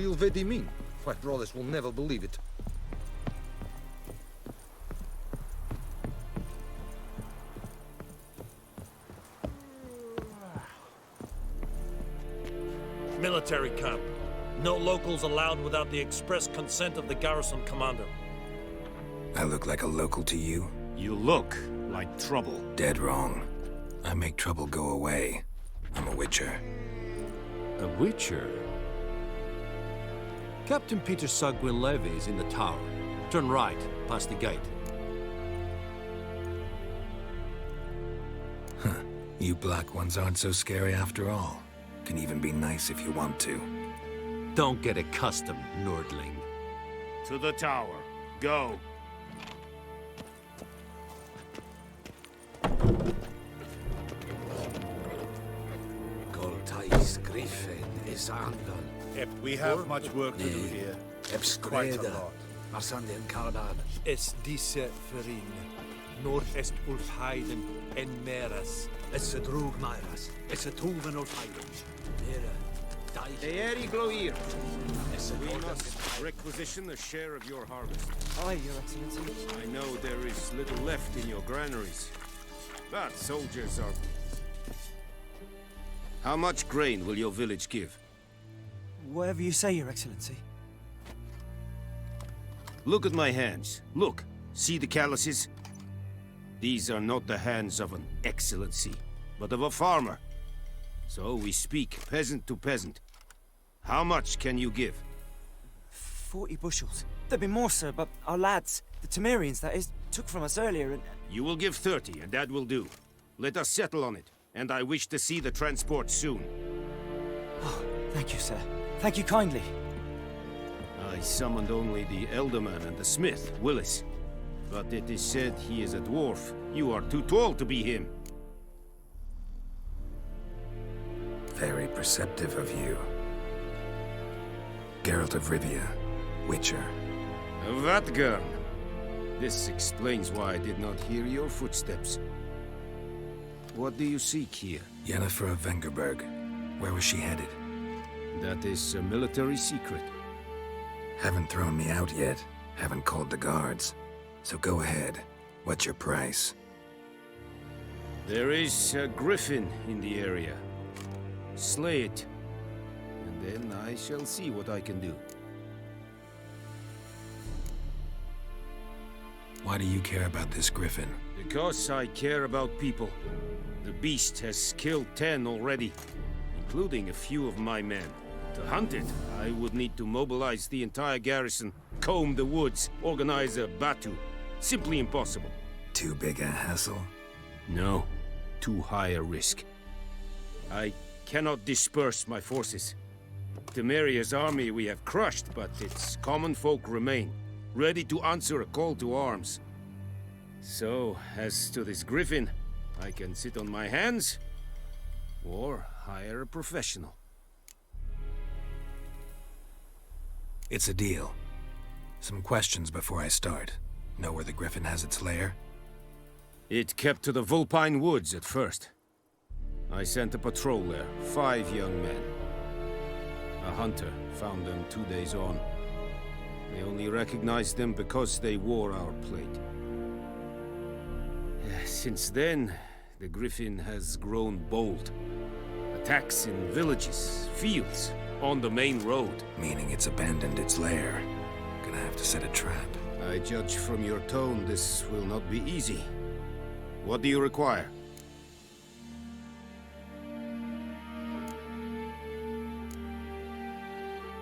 you'll vedi mean? My brothers will never believe it. Military camp. No locals allowed without the express consent of the garrison commander. I look like a local to you? You look like trouble. Dead wrong. I make trouble go away. I'm a witcher. A witcher? Captain Peter Sagwin Levy is in the tower. Turn right, past the gate. Huh. You black ones aren't so scary after all. Can even be nice if you want to. Don't get accustomed, Nordling. To the tower. Go. We have much work to do here. Quite a lot. Es diese Verin. Nord-est Ulfheiden en Meras. Es a drúg mairas. Es a túvan Ulfheiden. Eri Gloir. We must requisition a share of your harvest. Aye, Your Excellency. I know there is little left in your granaries, but soldiers are... How much grain will your village give? Whatever you say, Your Excellency. Look at my hands. Look. See the calluses? These are not the hands of an excellency, but of a farmer. So we speak peasant to peasant. How much can you give? 40 bushels. There'd be more, sir, but our lads, the Temerians, that is, took from us earlier and... You will give 30, and that will do. Let us settle on it, and I wish to see the transport soon. Oh, thank you, sir. Thank you kindly. I summoned only the Elderman and the smith, Willis. But it is said he is a dwarf. You are too tall to be him. Very perceptive of you. Geralt of Rivia, Witcher. Vatgern. This explains why I did not hear your footsteps. What do you seek here? Yennefer of Vengerberg. Where was she headed? That is a military secret. Haven't thrown me out yet. Haven't called the guards. So go ahead. What's your price? There is a griffin in the area. Slay it, and then I shall see what I can do. Why do you care about this griffin? Because I care about people. The beast has killed 10 already, including a few of my men. To hunt it, I would need to mobilize the entire garrison, comb the woods, organize a batu. Simply impossible. Too big a hassle? No, too high a risk. I cannot disperse my forces. Temeria's army we have crushed, but its common folk remain, ready to answer a call to arms. So, as to this griffin, I can sit on my hands, or hire a professional. It's a deal. Some questions before I start. Know where the griffin has its lair? It kept to the Vulpine Woods at first. I sent a patrol there, 5 young men. A hunter found them 2 days on. They only recognized them because they wore our plate. Since then, the griffin has grown bold. Attacks in villages, fields, on the main road. Meaning it's abandoned its lair. Gonna have to set a trap. I judge from your tone this will not be easy. What do you require?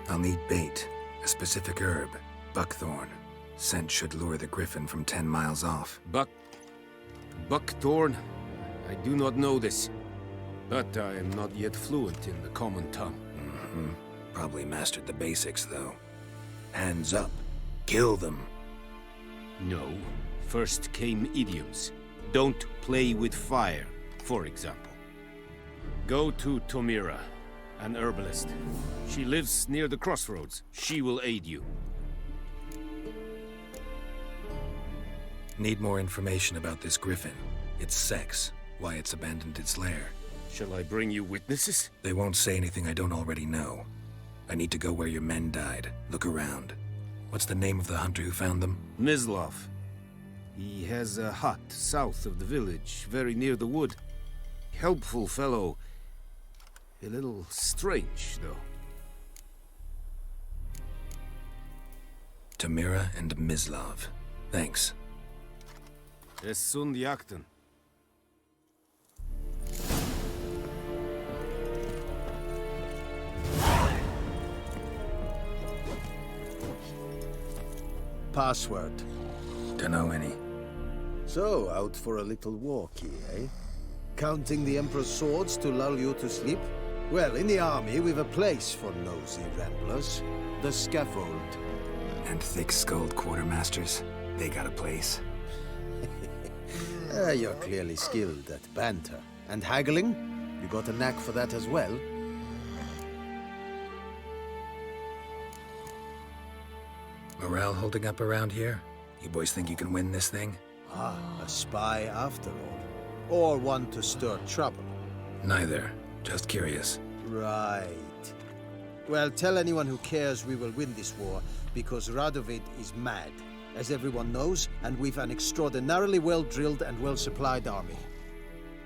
I'll need bait, a specific herb, buckthorn. Scent should lure the griffin from 10 miles off. Buckthorn? I do not know this. But I am not yet fluent in the common tongue. Probably mastered the basics, though. Hands up. Kill them. No. First came idioms. Don't play with fire, for example. Go to Tomira, an herbalist. She lives near the crossroads. She will aid you. Need more information about this griffin. Its sex, why it's abandoned its lair. Shall I bring you witnesses? They won't say anything I don't already know. I need to go where your men died. Look around. What's the name of the hunter who found them? Mislav. He has a hut south of the village, very near the wood. Helpful fellow. A little strange, though. Tamira and Mislav. Thanks. Es sunt jakten. Password. Dunno any. So, out for a little walkie, eh? Counting the Emperor's swords to lull you to sleep? Well, in the army, we've a place for nosy ramblers. The scaffold. And thick-skulled quartermasters. They got a place. You're clearly skilled at banter. And haggling? You got a knack for that as well? Morale holding up around here? You boys think you can win this thing? Ah, a spy after all. Or one to stir trouble. Neither. Just curious. Right. Well, tell anyone who cares we will win this war, because Radovid is mad, as everyone knows, and we've an extraordinarily well-drilled and well-supplied army.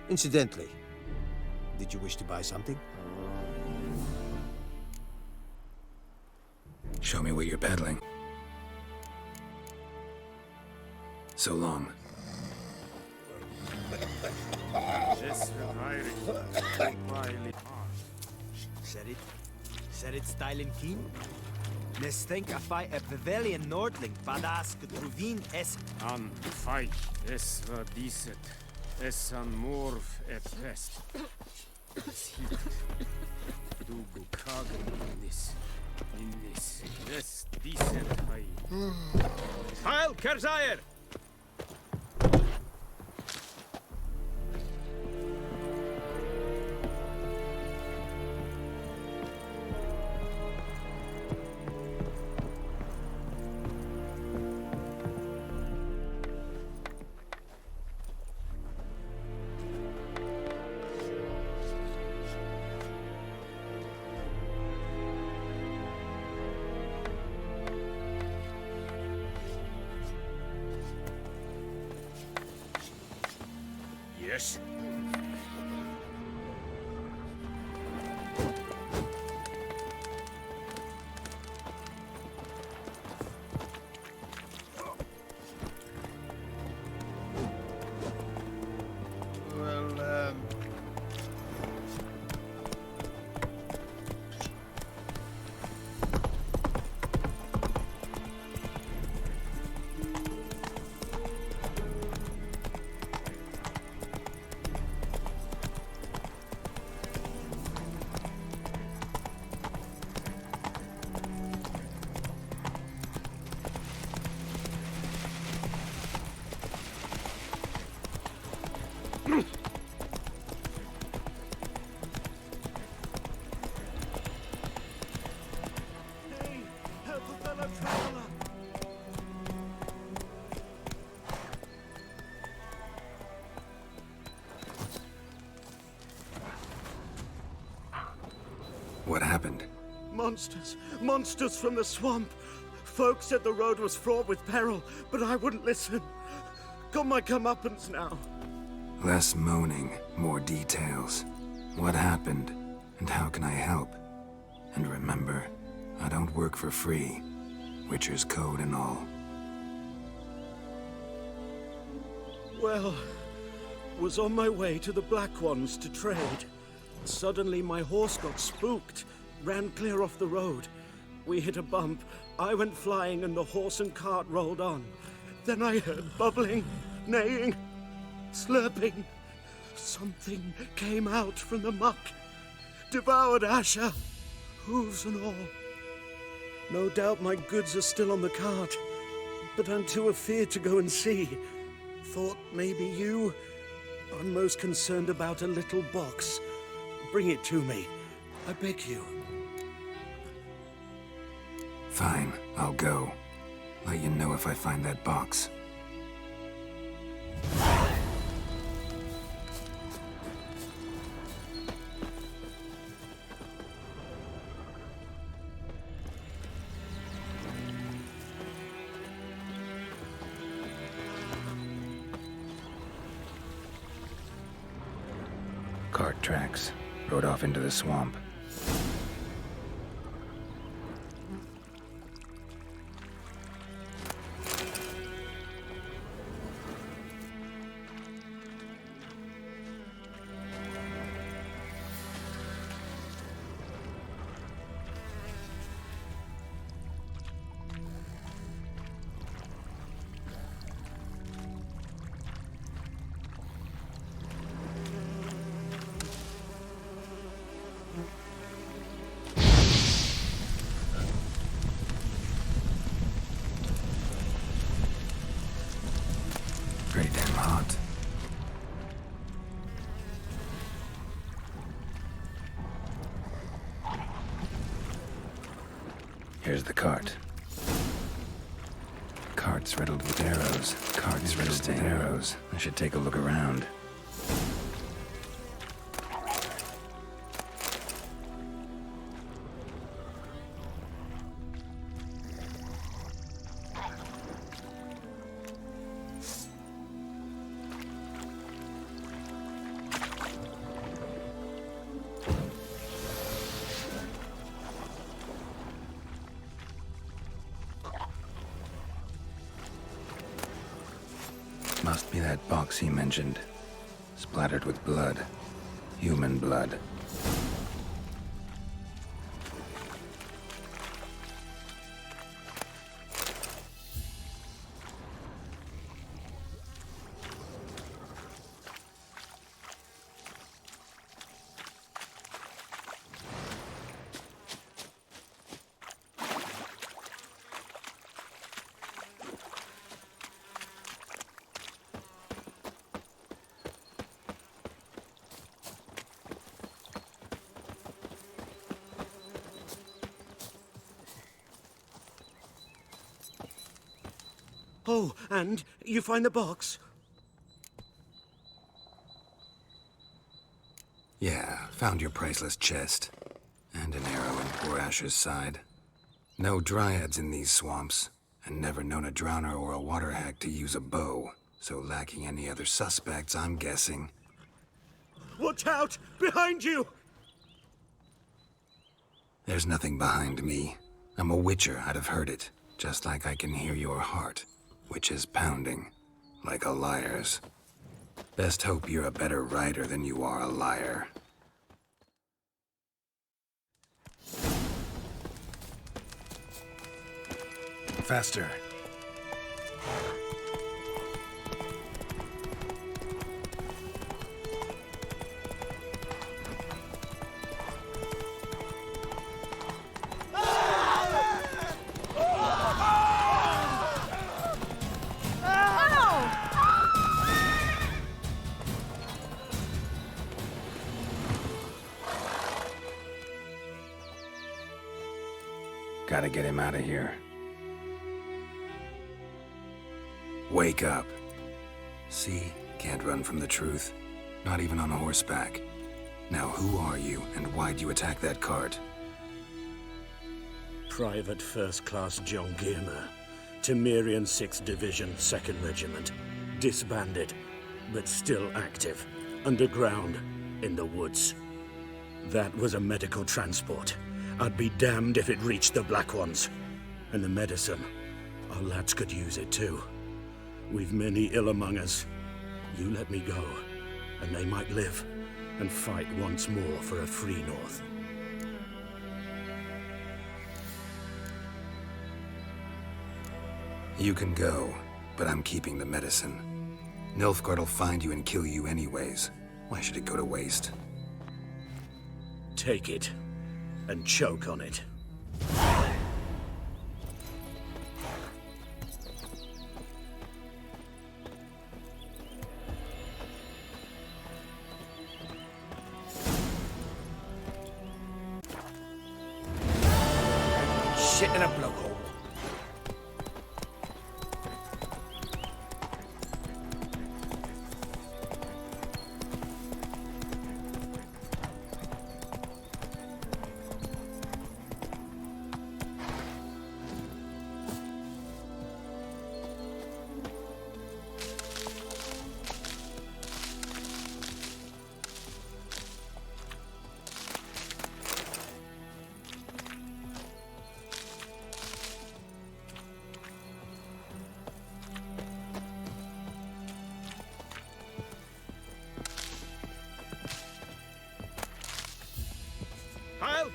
Incidentally, did you wish to buy something? Show me what you're peddling. So long. Said it stylen keen? Nes think a fight a Pavilion Nordling, badass getruvin es. An fight, es var diset. Es an morv et pest. Es hit. Du gukagen in this. Es diset hai. Heil, Kerzayer! Yes. What happened? Monsters! Monsters from the swamp! Folk said the road was fraught with peril, but I wouldn't listen. Got my comeuppance now. Less moaning, more details. What happened, and how can I help? And remember, I don't work for free. Witcher's code and all. Well, was on my way to the Black Ones to trade. Suddenly my horse got spooked, ran clear off the road. We hit a bump, I went flying and the horse and cart rolled on. Then I heard bubbling, neighing, slurping. Something came out from the muck, devoured Asher, hooves and all. No doubt my goods are still on the cart, but I'm too afeard to go and see. Thought maybe you. I'm most concerned about a little box. Bring it to me. I beg you. Fine, I'll go. Let you know if I find that box. Cart tracks. Rode off into the swamp. Pretty damn hot. Here's the cart. Cart's riddled with arrows. Cart's riddled with arrows. I should take a look around. Must be that box he mentioned. Splattered with blood. Human blood. Oh, and you find the box? Yeah, found your priceless chest. And an arrow in poor Asher's side. No dryads in these swamps, and never known a drowner or a water hack to use a bow. So lacking any other suspects, I'm guessing. Watch out! Behind you! There's nothing behind me. I'm a witcher, I'd have heard it. Just like I can hear your heart, which is pounding, like a liar's. Best hope you're a better rider than you are a liar. Faster. Gotta get him out of here. Wake up. See? Can't run from the truth. Not even on horseback. Now who are you, and why'd you attack that cart? Private First Class John Giermer, Temerian 6th Division, 2nd Regiment. Disbanded, but still active. Underground, in the woods. That was a medical transport. I'd be damned if it reached the Black Ones. And the medicine, our lads could use it too. We've many ill among us. You let me go, and they might live, and fight once more for a free North. You can go, but I'm keeping the medicine. Nilfgaard'll find you and kill you anyways. Why should it go to waste? Take it, and choke on it. Shit in a blowhole.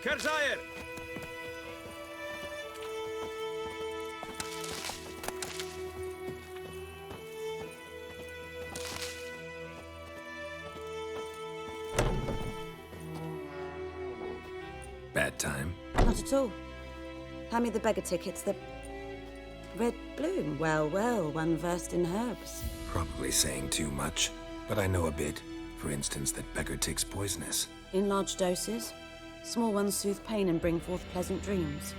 Kerzaier! Bad time? Not at all. Hand me the beggar tickets, the red bloom. Well, well, one versed in herbs. Probably saying too much, but I know a bit. For instance, that beggar tick's poisonous. In large doses. Small ones soothe pain and bring forth pleasant dreams.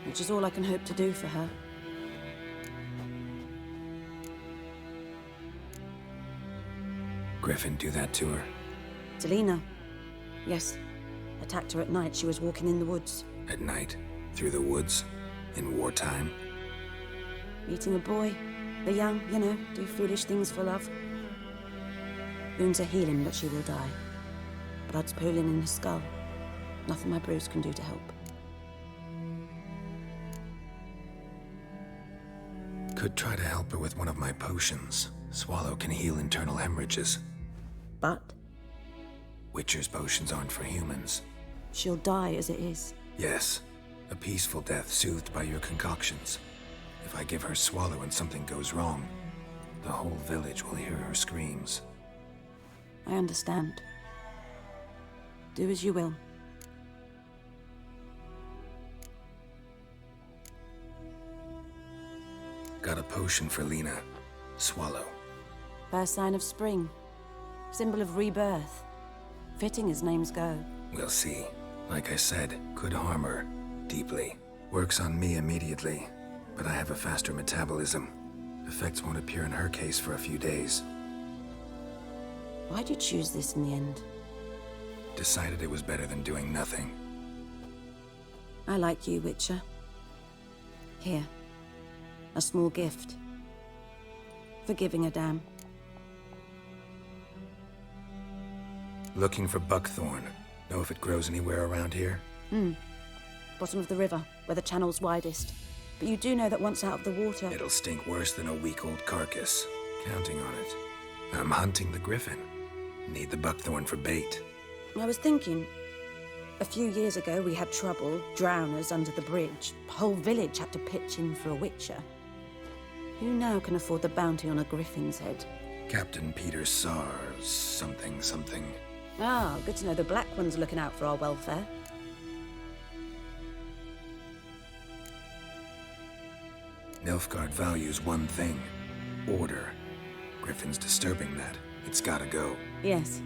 Which is all I can hope to do for her. Griffin do that to her? Delina. Yes. Attacked her at night. She was walking in the woods. At night? Through the woods? In wartime? Meeting a boy. The young, you know, do foolish things for love. Wounds are healing, but she will die. Blood's pooling in her skull. Nothing my bruise can do to help. Could try to help her with one of my potions. Swallow can heal internal hemorrhages. But Witcher's potions aren't for humans. she'll die as it is. Yes, a peaceful death soothed by your concoctions. If I give her Swallow and something goes wrong, the whole village will hear her screams. I understand. Do as you will. Got a potion for Lena. Swallow. First sign of spring. Symbol of rebirth. Fitting as names go. We'll see. Like I said, could harm her. Deeply. Works on me immediately, but I have a faster metabolism. Effects won't appear in her case for a few days. Why'd you choose this in the end? Decided it was better than doing nothing. I like you, Witcher. Here. A small gift. For giving a damn. Looking for buckthorn. Know if it grows anywhere around here? Bottom of the river, where the channel's widest. But you do know that once out of the water... It'll stink worse than a week-old carcass. Counting on it. I'm hunting the griffin. Need the buckthorn for bait. I was thinking... A few years ago, we had trouble, drowners under the bridge. The whole village had to pitch in for a witcher. Who now can afford the bounty on a griffin's head? Captain Peter Sars, something. Ah, good to know the Black One's looking out for our welfare. Nilfgaard values one thing. Order. Griffin's disturbing that. It's gotta go. Yes.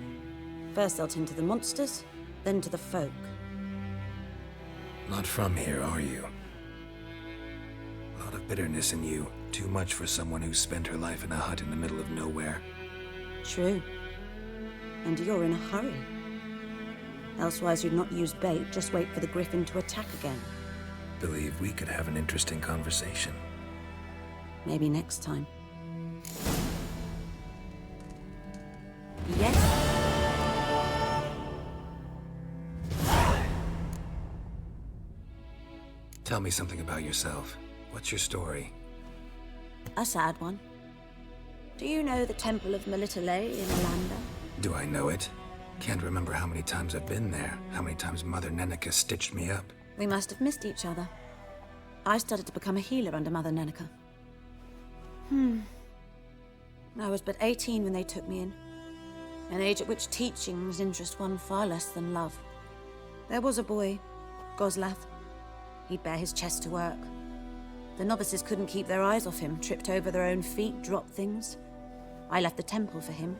First they'll tend to the monsters, then to the folk. Not from here, are you? A lot of bitterness in you. Too much for someone who spent her life in a hut in the middle of nowhere. True. And you're in a hurry. Elsewise you'd not use bait, just wait for the griffin to attack again. Believe we could have an interesting conversation. Maybe next time. Yes? Tell me something about yourself. What's your story? A sad one. Do you know the Temple of Melitele in Orlando? Do I know it? Can't remember how many times I've been there, how many times Mother Neneka stitched me up. We must have missed each other. I started to become a healer under Mother Neneka. I was but 18 when they took me in. An age at which teachings interest one far less than love. There was a boy, Goslav. He'd bare his chest to work. The novices couldn't keep their eyes off him, tripped over their own feet, dropped things. I left the temple for him.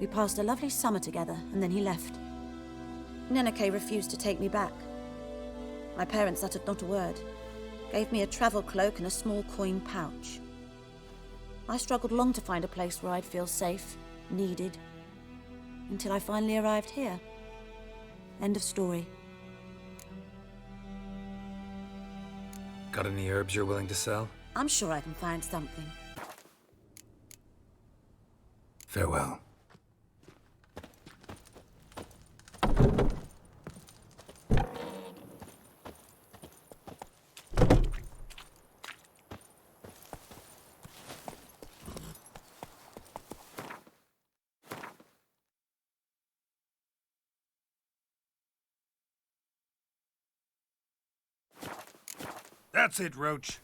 We passed a lovely summer together, and then he left. Neneke refused to take me back. My parents uttered not a word. Gave me a travel cloak and a small coin pouch. I struggled long to find a place where I'd feel safe, needed, until I finally arrived here. End of story. Got any herbs you're willing to sell? I'm sure I can find something. Farewell. That's it, Roach.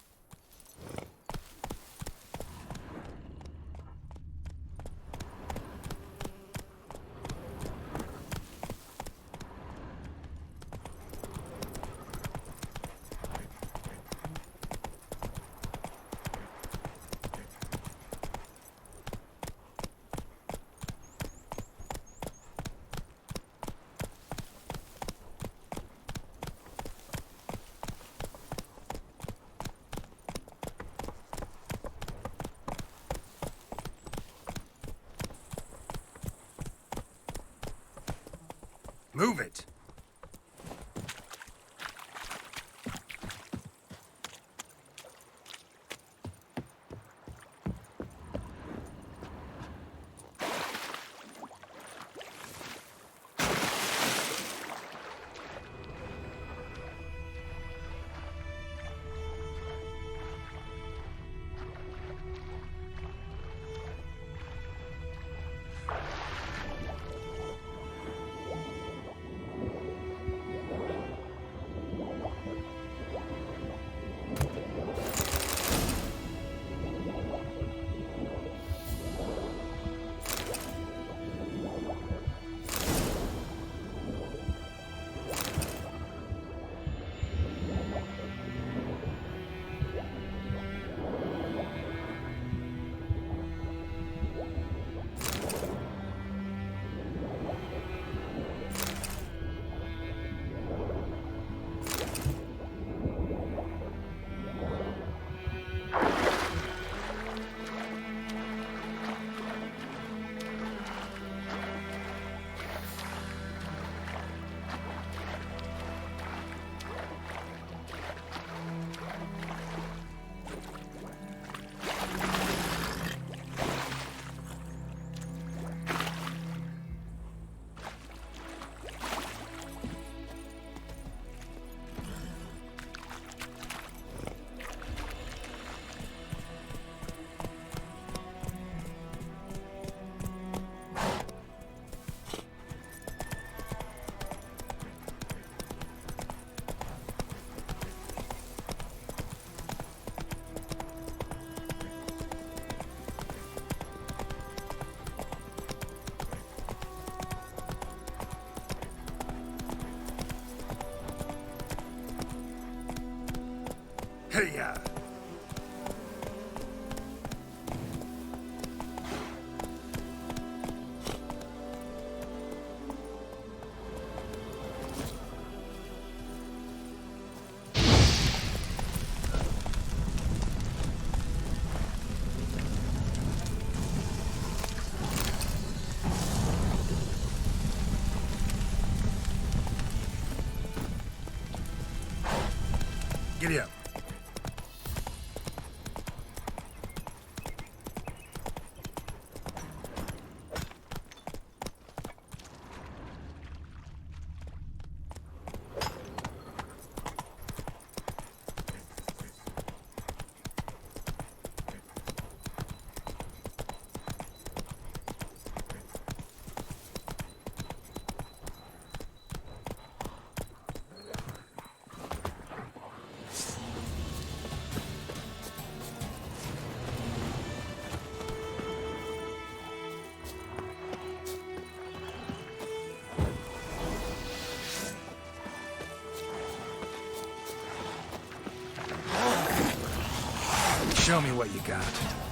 Move it! Hey-ya! Giddy up. Show me what you got.